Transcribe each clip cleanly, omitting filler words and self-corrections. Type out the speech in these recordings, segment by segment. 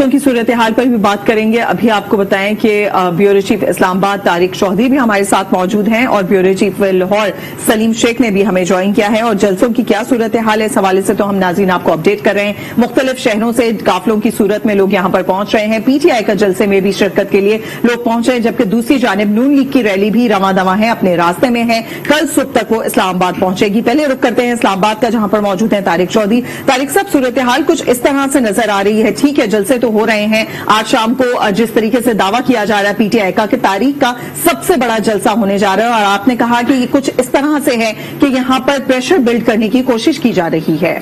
जलसों की सूरत हाल पर भी बात करेंगे। अभी आपको बताएं कि ब्यूरो चीफ इस्लामाबाद तारिक चौधरी भी हमारे साथ मौजूद हैं और ब्यूरो चीफ लाहौर सलीम शेख ने भी हमें ज्वाइन किया है। और जलसों की क्या सूरत हाल है, इस हवाले से तो हम नाज़रीन आपको अपडेट कर रहे हैं। मुख्तलिफ शहरों से काफिलों की सूरत में लोग यहाँ पर पहुंच रहे हैं। पीटीआई का जलसे में भी शिरकत के लिए लोग पहुंच रहे हैं, जबकि दूसरी जानिब नून लीग की रैली भी रवां दवां है, अपने रास्ते में है। कल सुबह तक वो इस्लामाबाद पहुंचेगी। पहले रुक करते हैं इस्लामाबाद का, जहां पर मौजूद है तारिक चौधरी। तारिक साहब, सूरत हाल कुछ इस तरह से नजर आ रही है। ठीक है, जलसे तो हो रहे हैं। आज शाम को जिस तरीके से दावा किया जा रहा है पीटीआई का कि तारीख का सबसे बड़ा जलसा होने जा रहा है, और आपने कहा कि ये कुछ इस तरह से है कि यहां पर प्रेशर बिल्ड करने की कोशिश की जा रही है।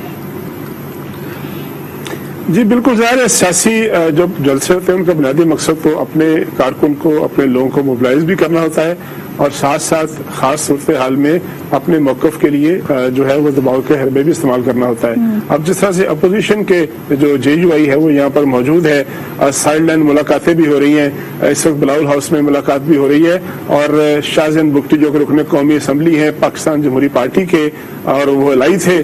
जी बिल्कुल, ज़ाहिर है सियासी जो जलसे होते हैं उनका बुनियादी मकसद तो अपने कारकुन को, अपने लोगों को मोबिलाइज भी करना होता है और साथ साथ खास सूरत हाल में अपने मौक़िफ़ के लिए जो है वो दबाव के हरबे भी इस्तेमाल करना होता है। अब जिस तरह से अपोजिशन के जो JUI है वो यहाँ पर मौजूद है, साइड लाइन मुलाकातें भी हो रही हैं, इस वक्त बिलावल हाउस में मुलाकात भी हो रही है और शाहजहान बुगटी जो कि रुकन कौमी असम्बली हैं पाकिस्तान जमहूरी पार्टी के और वो लाई थे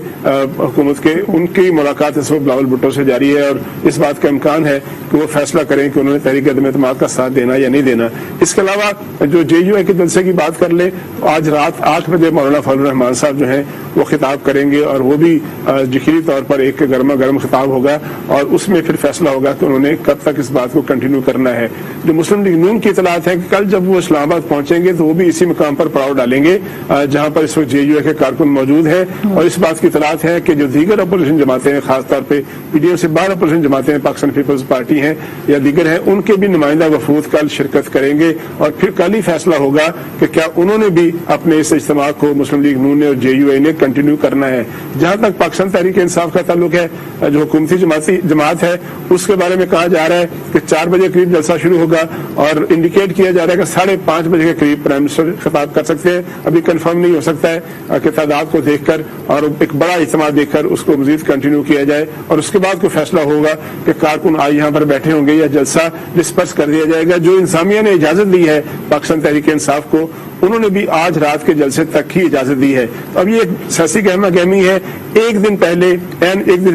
हुकूमत के, उनकी मुलाकात इस वक्त बिलावल भुट्टो से जारी है और इस बात का इम्कान है कि वो फैसला करें कि उन्होंने तहरीक अदम-ए-एतमाद का साथ देना या नहीं देना। इसके अलावा जो JUI के जलसे की बात कर ले तो आज रात 8 बजे मौलाना फजलुर रहमान साहब जो हैं वो खिताब करेंगे और वो भी ज़िक्री तौर पर एक गर्मा गर्म खिताब होगा और उसमें फिर फैसला होगा कि उन्होंने कब तक इस बात को कंटिन्यू करना है। जो मुस्लिम लीग नून की इतलात है कि कल जब वो इस्लामाबाद पहुंचेंगे तो वो भी इसी मुकाम पर पड़ाव डालेंगे जहां पर इस वक्त JUI के कारकुन मौजूद हैं और इस बात की इतलात है कि जो दीगर अपोजिशन जमातें हैं, खासतौर पर PDM से बाहर अपोजिशन जमातें पाकिस्तान पीपल्स पार्टी हैं या दीगर हैं, उनके भी नुमाइंदा वफूद कल शिरकत करेंगे और फिर कल ही फैसला होगा कि क्या उन्होंने भी अपने इस इज्तिमा को मुस्लिम लीग नून ने और JUI ने कंटिन्यू करना है। जहां तक पाकिस्तान तहरीक इंसाफ का ताल्लुक है, जो हुकूमती जमात है उसके बारे में कहा जा रहा है कि 4 बजे करीब जलसा शुरू होगा और इंडिकेट किया जा रहा है कि 5:30 बजे के करीब प्राइम मिनिस्टर खिताब कर सकते हैं। अभी कंफर्म नहीं हो सकता है कि तादाद को देखकर और एक बड़ा इज्तिमा देखकर उसको मजीद कंटिन्यू किया जाए और उसके बाद कोई फैसला होगा कि कारकुन आज यहाँ पर बैठे होंगे या जलसा डिस्पर्स कर दिया जाएगा। जो इंसामिया ने इजाजत दी है पाकिस्तान तहरीक इंसाफ को, उन्होंने भी आज रात के जलसे तक ही इजाजत दी है। तो अब ये एक सियासी गहमा गहमी है। एक दिन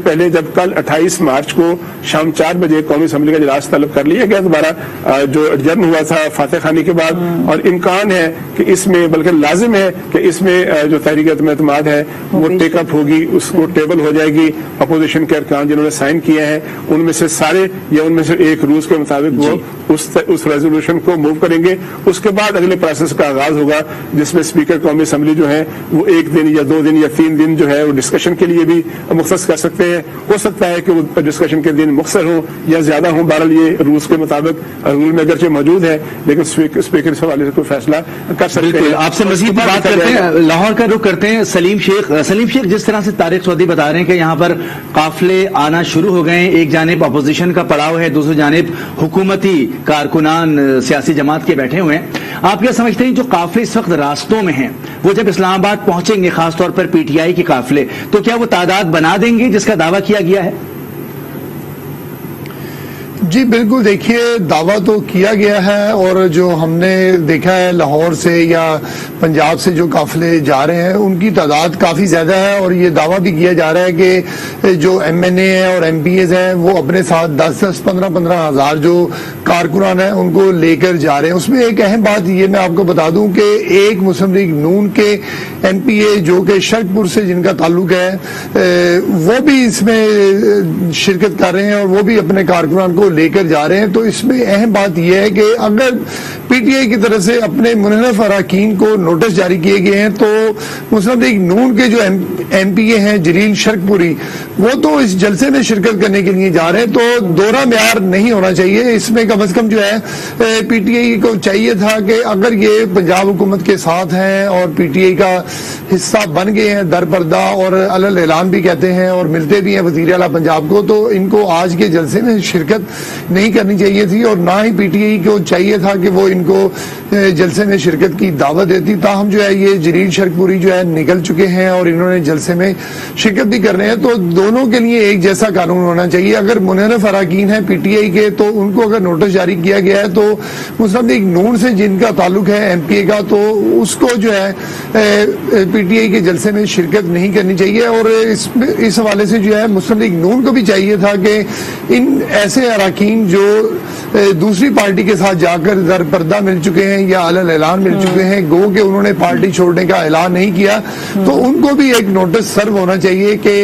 पहले जब कल 28 मार्च को शाम 4 बजे कौमी असम्बली का इजलास तलब कर लिया गया दोबारा जो एडजर्न हुआ था फातह खानी के बाद, और इम्कान है कि इसमें बल्कि लाजिम है कि इसमें जो तहरीक अदम-ए-एतमाद है वो टेकअप होगी, उसको टेबल हो जाएगी। अपोजिशन के अरकान जिन्होंने साइन किए हैं उनमें से सारे या उनमें से एक रूल्स के मुताबिक वो उस रेजोल्यूशन को मूव करेंगे। उसके बाद अगले प्रोसेस का आगाज होगा जिसमें स्पीकर कौमी असम्बली जो है वो 1 दिन या 2 दिन या 3 दिन जो है वो डिस्कशन के लिए भी मुख्तस कर सकते हैं। हो सकता है कि वो डिस्कशन के दिन मुख्तर हो या ज्यादा हो, बहरहाल ये रूल्स के मुताबिक रूल में अगरचे मौजूद है लेकिन स्पीकर इस हवाले से कोई फैसला कर सकते हैं। आपसे मजीद बात करते हैं, लाहौर का रुख करते हैं सलीम शेख। जिस तरह से तारिक चौधरी बता रहे हैं कि यहाँ पर काफिले आना शुरू हो गए हैं, एक जानिब अपोजिशन का पड़ाव है, दूसरी जानिब हुकूमती कारकुनान सियासी जमात के बैठे हुए हैं, आप क्या समझते हैं जो काफिले इस वक्त रास्तों में हैं वो जब इस्लामाबाद पहुंचेंगे, खासतौर पर PTI के काफिले, तो क्या वो तादाद बना देंगे जिसका दावा किया गया है? जी बिल्कुल, देखिए दावा तो किया गया है और जो हमने देखा है लाहौर से या पंजाब से जो काफिले जा रहे हैं उनकी तादाद काफ़ी ज़्यादा है और ये दावा भी किया जा रहा है कि जो MNA है और MPAs हैं वो अपने साथ 10-10, 15-15 हज़ार जो कारकुनान हैं उनको लेकर जा रहे हैं। उसमें एक अहम बात ये मैं आपको बता दूं कि एक मुस्लिम लीग नून के MPA जो कि शरकपुर से जिनका ताल्लुक है वो भी इसमें शिरकत कर रहे हैं और वो भी अपने कारकुनान को लेकर जा रहे हैं। तो इसमें अहम बात यह है कि अगर PTI की तरफ से अपने मुनहरफ अरकान को नोटिस जारी किए गए हैं तो मुस्लिम लीग नून के जो MPA हैं जलील शरकपुरी वो तो इस जलसे में शिरकत करने के लिए जा रहे हैं, तो दोहरा म्यार नहीं होना चाहिए। इसमें कम से कम जो है PTI को चाहिए था कि अगर ये पंजाब हुकूमत के साथ हैं और PTI का हिस्सा बन गए हैं दरपर्दा और अलल ऐलान भी कहते हैं और मिलते भी हैं वज़ीर आला पंजाब को, तो इनको आज के जलसे में शिरकत नहीं करनी चाहिए थी और ना ही PTI को चाहिए था कि वो इनको जलसे में शिरकत की दावत देती। ताहम जो है ये जलील शरकपुरी जो है निकल चुके हैं और इन्होंने जलसे में शिरकत भी करने हैं, तो दोनों के लिए एक जैसा कानून होना चाहिए। अगर मुनहरफ अरकान है PTI के तो उनको अगर नोटिस जारी किया गया है तो मुस्लिम लीग नून से जिनका ताल्लुक है MPA का तो उसको जो है PTI के जलसे में शिरकत नहीं करनी चाहिए। और इस हवाले से जो है मुस्लिम लीग नून को भी चाहिए था कि इन ऐसे अरकान जो दूसरी पार्टी के साथ जाकर दर पर्दा मिल चुके हैं या अलल ऐलान मिल चुके हैं, गो कि उन्होंने पार्टी छोड़ने का ऐलान नहीं किया, तो उनको भी एक नोटिस सर्व होना चाहिए कि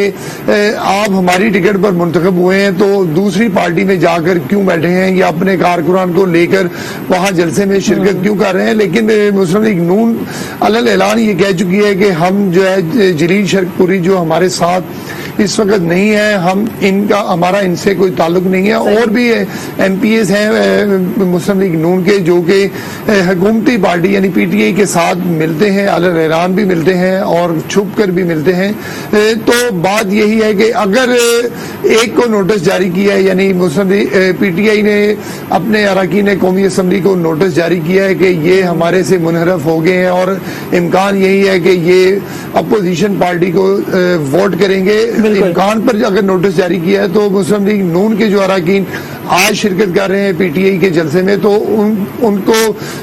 आप हमारी टिकट पर मुंतखब हुए हैं तो दूसरी पार्टी में जाकर क्यों बैठे हैं या अपने कारकुनान को लेकर वहां जलसे में शिरकत क्यों कर रहे हैं। लेकिन मुस्लिम लीग नून अलल ऐलान ये कह चुकी है कि हम जो है जलील शर्कपुरी जो हमारे साथ इस वक्त नहीं है, हमारा इनसे कोई ताल्लुक नहीं है। और भी MPs हैं मुस्लिम लीग नून के जो कि हुकूमती पार्टी यानी PTI के साथ मिलते हैं, अलल ऐलान भी मिलते हैं और छुप कर भी मिलते हैं। तो बात यही है कि अगर एक को नोटिस जारी किया है, यानी मुस्लिम PTI ने अपने अरकान कौमी असम्बली को नोटिस जारी किया है कि ये हमारे से मुनहरफ हो गए हैं और इम्कान यही है कि ये अपोजिशन पार्टी को वोट करेंगे, इम्कान पर अगर नोटिस जारी किया है तो मुस्लिम लीग नून के जो अरकान आज शिरकत कर रहे हैं PTI के जलसे में, तो उनको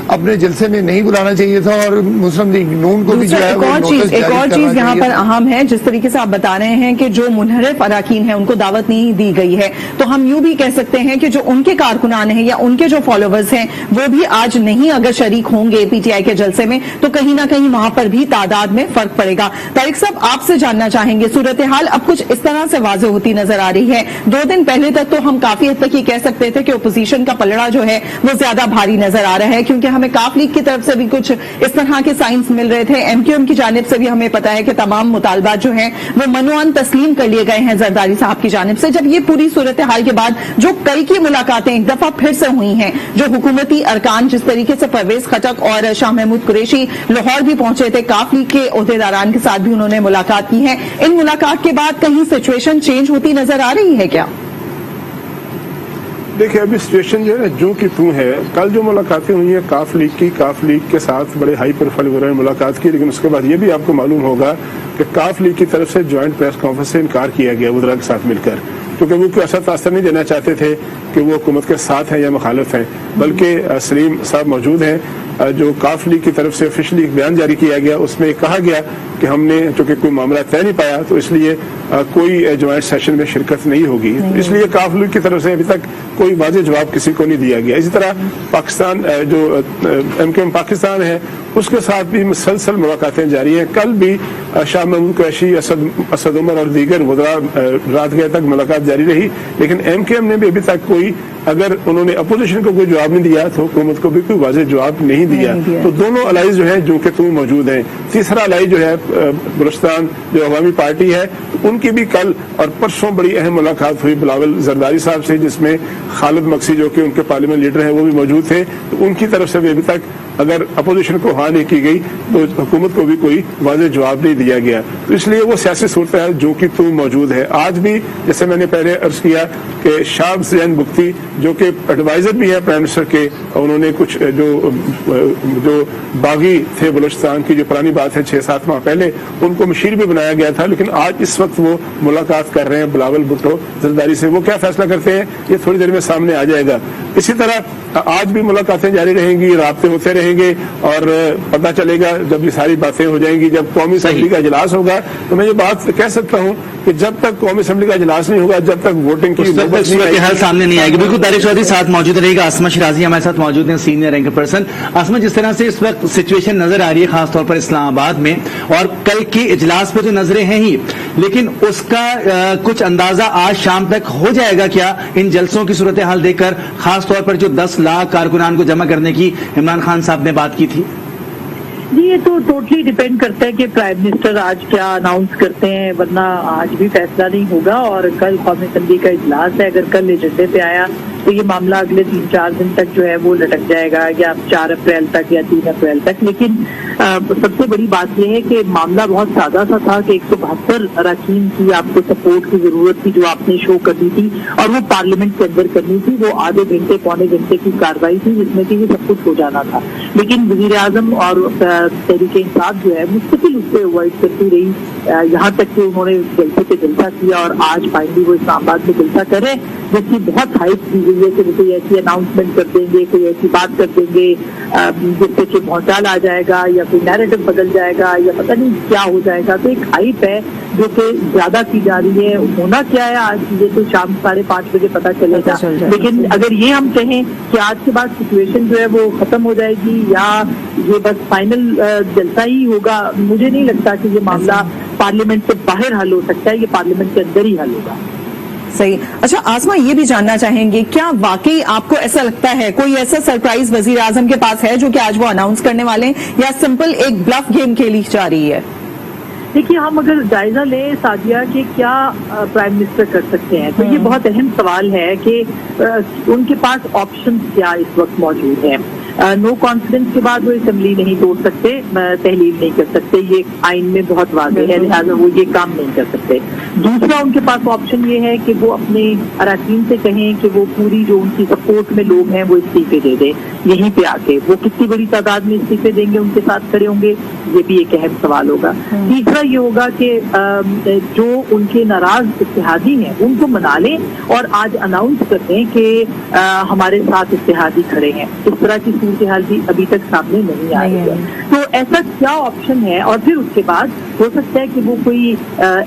अपने जलसे में नहीं बुलाना चाहिए था और मुस्लिम लीग नून को भी जो है एक और चीज यहाँ पर अहम है, जिस तरीके से आप बता रहे हैं कि जो मुनहरिफ अरकान हैं उनको दावत नहीं दी गई है, तो हम यूं भी कह सकते हैं कि जो उनके कारकुनान हैं या उनके जो फॉलोवर्स हैं वो भी आज नहीं अगर शरीक होंगे PTI के जलसे में, तो कहीं ना कहीं वहां पर भी तादाद में फर्क पड़ेगा। तारिक साहब, आपसे जानना चाहेंगे, सूरत हाल अब कुछ इस तरह से वाज़ेह होती नजर आ रही है। 2 दिन पहले तक तो हम काफी हद तक ये कह सकते थे कि ओपोजिशन का पलड़ा जो है वो ज्यादा भारी नजर आ रहा है, क्योंकि हमें काफ लीग की तरफ से भी कुछ इस तरह के साइंस मिल रहे थे, MQM की जानिब से भी हमें पता है कि तमाम मुतालबात जो हैं वो मनवान तस्लीम कर लिए गए हैं जरदारी साहब की जानिब से। जब ये पूरी सूरत हाल के बाद जो कल की मुलाकातें एक दफा फिर से हुई हैं, जो हुकूमती अरकान जिस तरीके से परवेज खटक और शाह महमूद कुरैशी लाहौर भी पहुंचे थे, काफ लीग के ओहदेदारान के साथ भी उन्होंने मुलाकात की है, इन मुलाकात के बाद कहीं सिचुएशन चेंज होती नजर आ रही है क्या? देखिए, अभी सिचुएशन जो है जो कि तू है। कल जो मुलाकातें हुई हैं काफ लीग के साथ बड़े हाई प्रोफाइल वगैरह ने मुलाकात की, लेकिन उसके बाद ये भी आपको मालूम होगा कि काफ लीग की तरफ से ज्वाइंट प्रेस कॉन्फ्रेंस से इनकार किया गया वज़रा के साथ मिलकर, क्योंकि वो कोई असर तासर नहीं देना चाहते थे कि वो हुकूमत के साथ हैं या मुखालिफ हैं, बल्कि सलीम साहब मौजूद हैं। जो काफ लीग की तरफ से ऑफिशियली एक बयान जारी किया गया, उसमें कहा गया कि हमने चूंकि कोई मामला तय नहीं पाया तो इसलिए कोई ज्वाइंट सेशन में शिरकत नहीं होगी, इसलिए काफ लीग की तरफ से अभी तक कोई वाज़ेह जवाब किसी को नहीं दिया गया। इसी तरह पाकिस्तान जो MQM पाकिस्तान है उसके साथ भी मुसलसल मुलाकातें जारी हैं। कल भी शाह महमूद कुरैशी, असद उमर और दीगर वज़रा रात गए तक मुलाकात जारी रही, लेकिन MQM ने भी अभी तक कोई, अगर उन्होंने अपोजिशन को कोई जवाब नहीं दिया तो हुकूमत को भी कोई वाज़ेह जवाब नहीं दिया। तो दोनों अलाइज जो है जो कि तुम मौजूद हैं। तीसरा अलाई जो है बलूचिस्तान जो अवामी पार्टी है, उनकी भी कल और परसों बड़ी अहम मुलाकात हुई बिलावल जरदारी साहब से, जिसमें खालिद मक्सी जो कि उनके पार्लियामेंट लीडर हैं वो भी मौजूद थे। तो उनकी तरफ से भी अभी तक अगर अपोजिशन को हाँ नहीं की गई तो हुकूमत को भी कोई वाज़ेह जवाब नहीं दिया गया। तो इसलिए वो सियासी सूरत है जो कि तू मौजूद है। आज भी जैसे मैंने पहले अर्ज किया कि शाह ज़ैन बुख्ती जो कि एडवाइजर भी है प्राइम मिनिस्टर के, उन्होंने कुछ जो बागी थे बलूचिस्तान की, जो पुरानी बात है 6-7 माह पहले, उनको मशीर भी बनाया गया था, लेकिन आज इस वक्त वो मुलाकात कर रहे हैं बिलावल भुट्टो जरदारी से। वो क्या फैसला करते हैं ये थोड़ी देर में सामने आ जाएगा। इसी तरह आज भी मुलाकातें जारी रहेंगी, राब्ते होते रहेंगे और पता चलेगा जब ये सारी बातें हो जाएंगी। जब कौमी असम्बली का इजलास होगा तो मैं ये बात कह सकता हूँ कि जब तक कौमी असम्बली का इजलास नहीं होगा, जब तक वोटिंग की हर सामने नहीं आएगी। बिल्कुल, तारिक चौधरी साथ मौजूद रहेगा, आसमा शिराजी हमारे साथ मौजूद हैं, सीनियर एंकर पर्सन। आसमा, जिस तरह से इस वक्त सिचुएशन नजर आ रही है खासतौर पर इस्लामाबाद में, और कल के इजलास पर तो नजरें हैं ही, लेकिन उसका कुछ अंदाजा आज शाम तक हो जाएगा क्या इन जलसों की सूरत हाल देखकर, खासतौर पर जो 10 लाख कारकुनान को जमा करने की इमरान खान साहब ने बात की थी? जी, ये तो टोटली डिपेंड करता है कि प्राइम मिनिस्टर आज क्या अनाउंस करते हैं, वरना आज भी फैसला नहीं होगा। और कल कौमी असम्बली का इजलास है, अगर कल एजेंडे पे आया तो ये मामला अगले 3-4 दिन तक जो है वो लटक जाएगा, या 4 अप्रैल तक या 3 अप्रैल तक। लेकिन सबसे बड़ी बात यह है कि मामला बहुत सादा सा था कि 172 अरकान की आपको सपोर्ट की जरूरत थी, जो आपने शो करनी थी, और वो पार्लियामेंट के अंदर करनी थी। वो आधे घंटे पौने घंटे की कार्रवाई थी जिसमें कि ये सब कुछ हो जाना था। लेकिन वजीर आजम और तहरीक इंसाफ जो है मुस्तकिल उससे अवॉइड करती रही, यहाँ तक कि उन्होंने जलसे पे जलसा किया और आज फाइनली वो इस्लामाबाद में जलसा करे, जिसकी बहुत हाइप दी गई रही है कि वो कोई ऐसी अनाउंसमेंट कर देंगे, कोई ऐसी बात कर देंगे जिससे कि भौचाल आ जाएगा या कोई नैरेटिव बदल जाएगा या पता नहीं क्या हो जाएगा। तो एक हाइप है जो कि ज्यादा की जा रही है। होना क्या है आज, ये तो शाम 5:30 बजे पता चलेगा। लेकिन अगर ये हम कहें कि आज के बाद सिचुएशन जो है वो खत्म हो जाएगी या ये बस फाइनल जलसा ही होगा, मुझे नहीं लगता कि ये मामला पार्लियामेंट से बाहर हल हो सकता है, ये पार्लियामेंट के अंदर ही हल होगा। सही। अच्छा आसमा, ये भी जानना चाहेंगे, क्या वाकई आपको ऐसा लगता है कोई ऐसा सरप्राइज वजीर आजम के पास है जो कि आज वो अनाउंस करने वाले हैं, या सिंपल एक ब्लफ गेम खेली जा रही है? देखिए, हम अगर जायजा लें सादिया कि क्या प्राइम मिनिस्टर कर सकते हैं, तो ये बहुत अहम सवाल है कि उनके पास ऑप्शन क्या इस वक्त मौजूद है। नो कॉन्फिडेंस के बाद वो असेंबली नहीं तोड़ सकते, तहलील नहीं कर सकते, ये आइन में बहुत वाज़ेह है, लिहाजा वो ये काम नहीं कर सकते। दूसरा उनके पास ऑप्शन ये है कि वो अपने अराकीन से कहें कि वो पूरी जो उनकी सपोर्ट में लोग हैं वो इस्तीफे दे दे यहीं पे आके। वो कितनी बड़ी तादाद में इस्तीफे देंगे, उनके साथ खड़े होंगे, ये भी एक अहम सवाल होगा। तीसरा ये होगा कि जो उनके नाराज इत्तेहादी हैं उनको मना लें और आज अनाउंस कर दें कि हमारे साथ इत्तेहादी खड़े हैं। इस तरह की सूरत हाल भी अभी तक सामने नहीं आई है। तो ऐसा क्या ऑप्शन है, और फिर उसके बाद हो सकता है कि वो कोई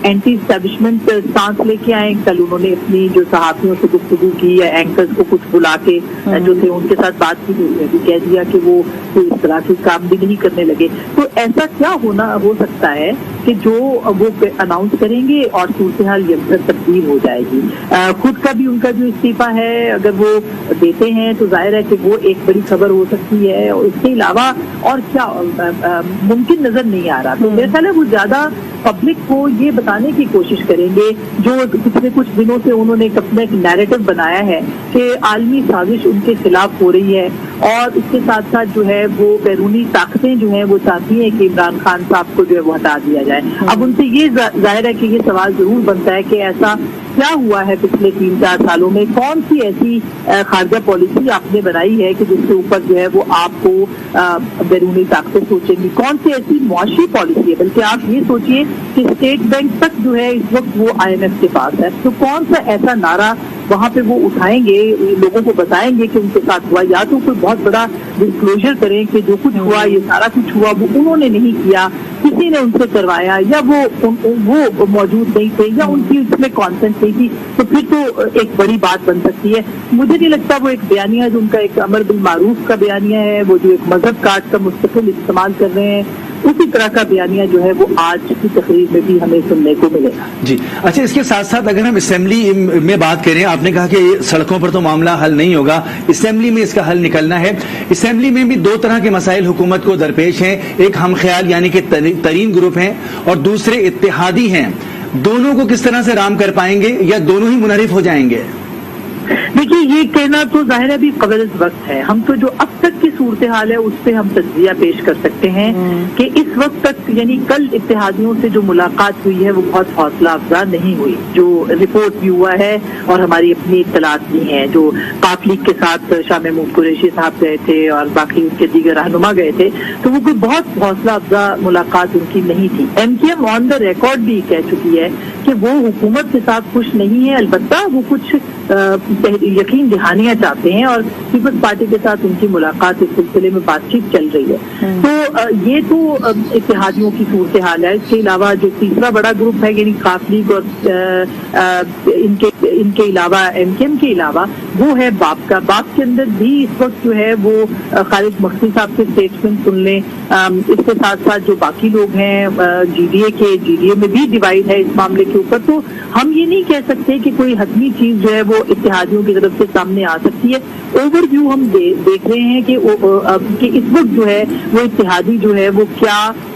एंटी एस्टैब्लिशमेंट स्टांस लेके आए। कल उन्होंने अपनी जो सहाफियों से गुफ्तगू की या एंकर्स को कुछ बुला के जो थे उनके साथ बात की, उन्होंने भी कह दिया कि वो कोई इस तरह के काम भी नहीं करने लगे। तो ऐसा क्या हो सकता है कि जो वो अनाउंस करेंगे और सूरत हाल यकदम तब्दील हो जाएगी। खुद का भी उनका जो इस्तीफा है अगर वो देते हैं तो जाहिर है कि वो एक बड़ी खबर हो सकती है, और इसके अलावा और क्या मुमकिन नजर नहीं आ रहा। तो मेरे ख्याल है वो ज्यादा पब्लिक को ये बताने की कोशिश करेंगे, जो पिछले कुछ दिनों से उन्होंने अपना एक नैरेटिव बनाया है कि आलमी साजिश उनके खिलाफ हो रही है, और इसके साथ साथ जो है वो बैरूनी ताकतें जो हैं वो चाहती हैं कि इमरान खान साहब को जो है वो हटा दिया जाए। अब उनसे ये जाहिर है कि ये सवाल जरूर बनता है कि ऐसा क्या हुआ है पिछले 3-4 सालों में, कौन सी ऐसी खारजा पॉलिसी आपने बनाई है कि जिसके ऊपर जो है वो आपको बैरूनी ताकतें सोचेंगी, कौन सी ऐसी मुआशी पॉलिसी है। बल्कि आप ये सोचिए कि स्टेट बैंक तक जो है इस वक्त वो IMF के पास है, तो कौन सा ऐसा नारा वहां पे वो उठाएंगे, लोगों को बताएंगे कि उनके साथ हुआ, या तो कोई बहुत बड़ा डिस्क्लोजर करें कि जो कुछ हुआ, ये सारा कुछ हुआ वो उन्होंने नहीं किया, किसी ने उनसे करवाया, या वो मौजूद नहीं थे, या उनकी उसमें कॉन्सेंट नहीं थी, तो फिर तो एक बड़ी बात बन सकती है। मुझे नहीं लगता वो एक बयानिया जो उनका एक अमर बिल मारूफ का बयानिया है, वो जो एक मजहब कार्ड का मुस्तकिल इस्तेमाल कर रहे हैं, उसी तरह का बयानिया जो है वो आज की तकरीर में भी हमें सुनने को मिलेगा। जी अच्छा, इसके साथ साथ अगर हम असेंबली में बात करें, आपने कहा कि सड़कों पर तो मामला हल नहीं होगा, असेंबली में इसका हल निकलना है। असेंबली में भी दो तरह के मसाइल हुकूमत को दरपेश हैं, एक हम ख्याल यानी कि तरीन ग्रुप हैं और दूसरे इत्तेहादी हैं। दोनों को किस तरह से राम कर पाएंगे, या दोनों ही मुनहरिफ हो जाएंगे? देखिए, ये कहना तो जाहिर है भी कबल वक्त है। हम तो जो अब तक की सूरत हाल है उस पर हम तज्जिया पेश कर सकते हैं कि इस वक्त तक, यानी कल इत्तेहादियों से जो मुलाकात हुई है वो बहुत हौसला अफजा नहीं हुई। जो रिपोर्ट भी हुआ है और हमारी अपनी इत्तलात भी हैं, जो पाक लीग के साथ शाह महमूद कुरैशी साहब गए थे और बाकी उनके दीगर रहनुमा गए थे, तो वो कोई बहुत हौसला अफजा मुलाकात उनकी नहीं थी। MKM ऑन द रिकॉर्ड भी कह चुकी है कि वो हुकूमत के साथ खुश नहीं है, अलबत्ता वो कुछ यकीन दहानियां चाहते हैं और पीपल्स पार्टी के साथ उनकी मुलाकात इस सिलसिले में बातचीत चल रही है। तो ये तो इत्तेहादियों की सूरत हाल है। इसके अलावा जो तीसरा बड़ा ग्रुप है यानी काफ लीग और इनके अलावा MKM के अलावा वो है बाप का। बाप के अंदर भी इस वक्त जो है वो खालिद मखसी साहब के स्टेटमेंट सुन लें, इसके साथ साथ जो बाकी लोग हैं GDA में भी डिवाइड है इस मामले के ऊपर। तो हम ये नहीं कह सकते कि कोई हतमी चीज जो है वो इत्तेहादियों की तरफ से सामने आ सकती है। ओवरव्यू हम देख रहे हैं कि इस वक्त जो है वो इत्तेहादी जो है वो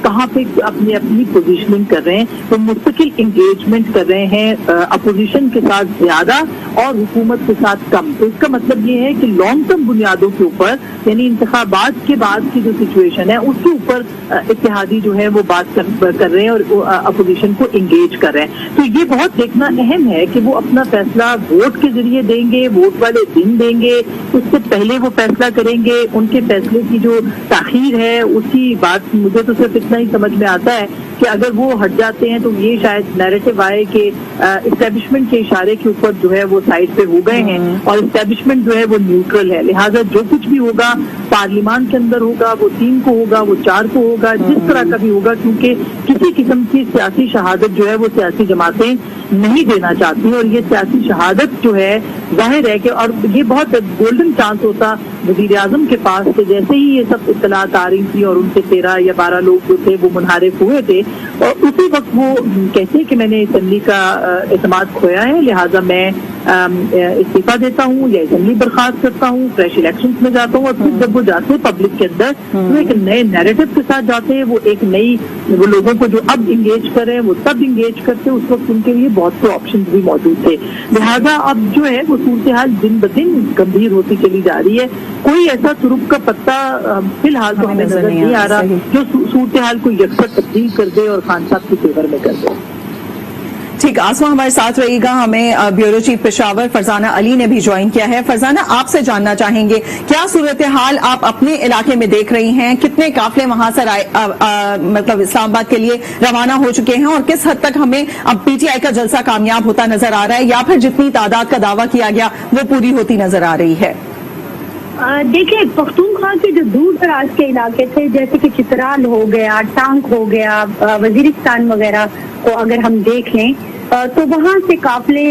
कहाँ पे अपनी पोजीशनिंग कर रहे हैं। वो मुस्तकिल इंगेजमेंट कर रहे हैं अपोजिशन के साथ ज्यादा और हुकूमत के साथ कम। तो इसका मतलब ये है कि लॉन्ग टर्म बुनियादों के ऊपर, यानी इंतखाबात के बाद की जो सिचुएशन है उसके ऊपर इत्तेहादी जो है वो बात कर रहे हैं और अपोजिशन को इंगेज कर रहे हैं। तो ये बहुत देखना अहम है कि वो अपना फैसला वोट के जरिए देंगे, वोट वाले दिन देंगे, उससे पहले वो फैसला करेंगे। उनके फैसले की जो ताखीर है उसकी बात मुझे तो सिर्फ इतना ही समझ में आता है کہ اگر وہ ہٹ جاتے ہیں تو یہ شاید نیریٹو آئے کہ اسٹیبلشمنٹ کے اشارے کے اوپر جو ہے وہ سائڈ پہ ہو گئے ہیں اور اسٹیبلشمنٹ جو ہے وہ نیوٹرل ہے، لہٰذا جو کچھ بھی ہوگا پارلیمان کے اندر ہوگا، وہ 3 کو ہوگا، وہ 4 کو ہوگا، جس طرح کا بھی ہوگا، کیونکہ کسی قسم کی سیاسی شہادت جو ہے وہ سیاسی جماعتیں نہیں دینا چاہتی، اور یہ سیاسی شہادت جو ہے ظاہر ہے کہ، اور یہ بہت گولڈن چانس ہوتا وزیر اعظم کے پاس کہ جیسے ہی یہ سب اطلاعات آ رہی تھی اور ان کے 13 یا 12 لوگ جو تھے وہ منحرف ہوئے تھے، اور اسی وقت وہ کہتے کہ میں نے اسمبلی کا اعتماد کھویا ہے، لہٰذا میں استعفیٰ دیتا ہوں یا اسمبلی برخاست کرتا ہوں، فریش الیکشنز میں جاتا ہوں، اور پھر جب وہ جاتے ہیں پبلک کے اندر وہ ایک نئے نیریٹو کے ساتھ جاتے ہیں، وہ ایک نئی، وہ لوگوں کو جو اب انگیج کر رہے ہیں وہ تب انگیج کرتے ہیں، اس وقت ان کے لیے بہت سے آپشنز بھی موجود تھے، لہٰذا اب جو ہے وہ صورتحال دن بدن گمبھیر ہوتی چلی جا رہی ہے۔ کوئی ایسا ترک کا پتہ فی الحال تو ہمیں نظر نہیں آ رہا جو صورتحال کو یکسر تبدیل کر دے اور خان صاحب کی فیور میں کر دے۔ ٹھیک، آسما ہمارے ساتھ رہے گا، ہمیں بیورو چیف پشاور فرزانہ علی نے بھی جوائن کیا ہے۔ فرزانہ، آپ سے جاننا چاہیں گے کیا صورتحال آپ اپنے علاقے میں دیکھ رہی ہیں، کتنے قافلے وہاں سے مطلب اسلام آباد کے لیے روانہ ہو چکے ہیں، اور کس حد تک ہمیں اب پی ٹی آئی کا جلسہ کامیاب ہوتا نظر آ رہا ہے، یا پھر جتنی تعداد کا دعویٰ کیا گیا وہ پوری ہوتی نظر آ رہی ہے؟ دیکھیں، پختونخوا کے جو دور دراز کے علاقے تھے جیسے کہ چترال ہو گیا، ٹانک ہو گیا، وزیرستان وغیرہ کو اگر ہم دیکھ لیں تو وہاں سے قافلے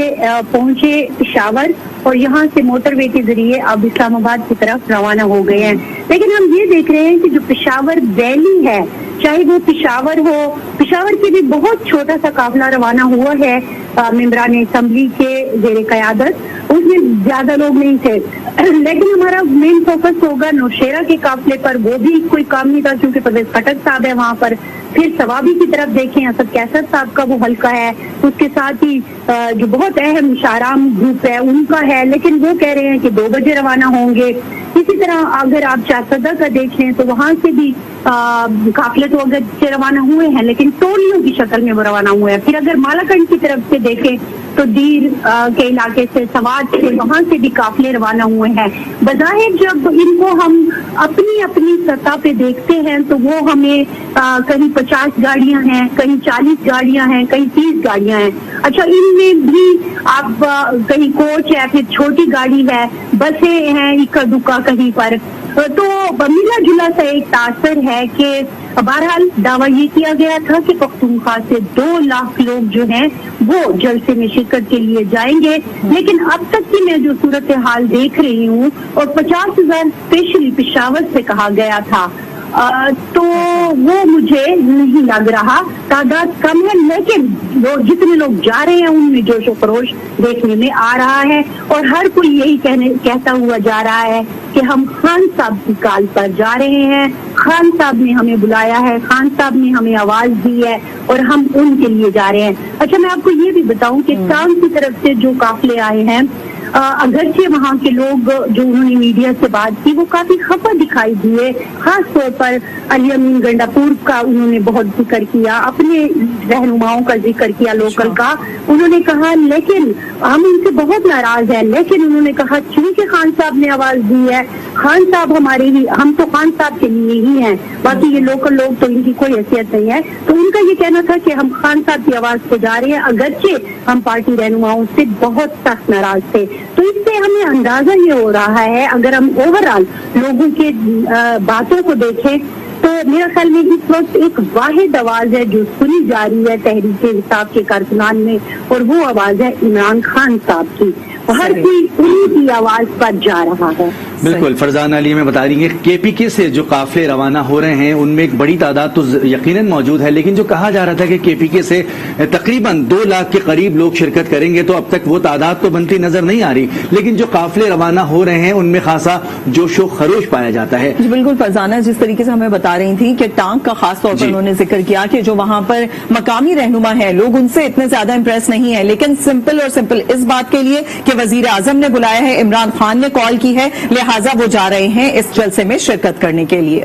پہنچے پشاور اور یہاں سے موٹر وے کے ذریعے اب اسلام آباد کی طرف روانہ ہو گئے ہیں، لیکن ہم یہ دیکھ رہے ہیں کہ جو پشاور ویلی ہے، چاہے وہ پشاور ہو، پشاور کے بھی بہت چھوٹا سا قافلہ روانہ ہوا ہے ممبران اسمبلی کے زیر قیادت، اس میں زیادہ لوگ نہیں تھے، لیکن ہمارا مین فوکس ہوگا نوشیرہ کے قافلے پر، وہ بھی کوئی کام نہیں تھا کیونکہ پرویز خٹک صاحب ہے وہاں پر۔ پھر ثوابی کی طرف دیکھیں، اسد کیسر صاحب کا وہ حلقہ ہے، اس کے ساتھ ہی جو بہت اہم شاہرام گروپ ہے ان کا ہے، لیکن وہ کہہ رہے ہیں کہ 2 بجے روانہ ہوں گے۔ اسی طرح اگر آپ چارسدہ کا دیکھیں تو وہاں سے بھی قافلے تو اگر سے روانہ ہوئے ہیں لیکن ٹولیوں کی شکل میں وہ روانہ ہوئے ہیں۔ پھر اگر مالاکنڈ کی طرف سے دیکھیں تو دیر کے علاقے سے، سوات سے، وہاں سے بھی قافلے روانہ ہوئے ہیں۔ بظاہر جب ان کو ہم اپنی اپنی سطح پہ دیکھتے ہیں تو وہ ہمیں کہیں 50 گاڑیاں ہیں، کہیں 40 گاڑیاں ہیں، کہیں 30 گاڑیاں ہیں۔ اچھا، ان میں بھی آپ کہیں کوچ ہے، پھر چھوٹی گاڑی ہے، بسیں ہیں اکا دکا کہیں پر، تو ملا جلا سا ایک تاثر ہے کہ بہرحال دعویٰ یہ کیا گیا تھا کہ پختونخوا سے 2 لاکھ لوگ جو ہیں وہ جلسے میں شرکت کے لیے جائیں گے، لیکن اب تک کی میں جو صورتحال دیکھ رہی ہوں، اور 50,000 اسپیشلی پشاور سے کہا گیا تھا، تو وہ مجھے نہیں لگ رہا، تعداد کم ہے، لیکن جتنے لوگ جا رہے ہیں ان میں جوش و خروش دیکھنے میں آ رہا ہے، اور ہر کوئی یہی کہتا ہوا جا رہا ہے کہ ہم خان صاحب کی کال پر جا رہے ہیں، خان صاحب نے ہمیں بلایا ہے، خان صاحب نے ہمیں آواز دی ہے اور ہم ان کے لیے جا رہے ہیں۔ اچھا، میں آپ کو یہ بھی بتاؤں کہ ٹانگ کی طرف سے جو قافلے آئے ہیں، اگرچہ وہاں کے لوگ جو انہوں نے میڈیا سے بات کی وہ کافی خفا دکھائی دیے، خاص طور پر علی امین گنڈا پور کا انہوں نے بہت ذکر کیا، اپنے رہنماؤں کا ذکر کیا لوکل کا، انہوں نے کہا لیکن ہم ان سے بہت ناراض ہیں، لیکن انہوں نے کہا چونکہ خان صاحب نے آواز دی ہے، خان صاحب ہمارے ہی، ہم تو خان صاحب کے لیے ہی ہیں، باقی یہ لوکل لوگ تو ان کی کوئی حیثیت نہیں ہے۔ تو ان کا یہ کہنا تھا کہ ہم خان صاحب کی آواز پہ جا رہے ہیں، اگرچہ ہم پارٹی رہنماؤں سے بہت سخت ناراض تھے۔ تو اس سے ہمیں اندازہ یہ ہو رہا ہے، اگر ہم اوور آل لوگوں کے باتوں کو دیکھیں تو میرا خیال میں اس وقت ایک واحد آواز ہے جو سنی جا رہی ہے تحریک انصاف کے کارکنان میں، اور وہ آواز ہے عمران خان صاحب کی، ہر کوئی انہیں کی آواز پر جا رہا ہے۔ بالکل، فرزانہ علی میں بتا رہی ہیں کے پی کے سے جو قافلے روانہ ہو رہے ہیں ان میں ایک بڑی تعداد تو یقیناً موجود ہے، لیکن جو کہا جا رہا تھا کہ کے پی کے سے تقریباً 2 لاکھ کے قریب لوگ شرکت کریں گے، تو اب تک وہ تعداد تو بنتی نظر نہیں آ رہی، لیکن جو قافلے روانہ ہو رہے ہیں ان میں خاصا جوش و خروش پایا جاتا ہے۔ جی بالکل فرزانہ، جس طریقے سے ہمیں بتا رہی تھی کہ ٹانک کا خاص طور پر انہوں نے ذکر کیا کہ جو وہاں پر مقامی رہنما ہے لوگ ان سے اتنے زیادہ امپریس نہیں ہے، لیکن سمپل اس بات کے لیے کہ وزیر اعظم نے بلایا ہے، عمران خان نے کال کی ہے، لہٰذا وہ جا رہے ہیں اس جلسے میں شرکت کرنے کے لیے۔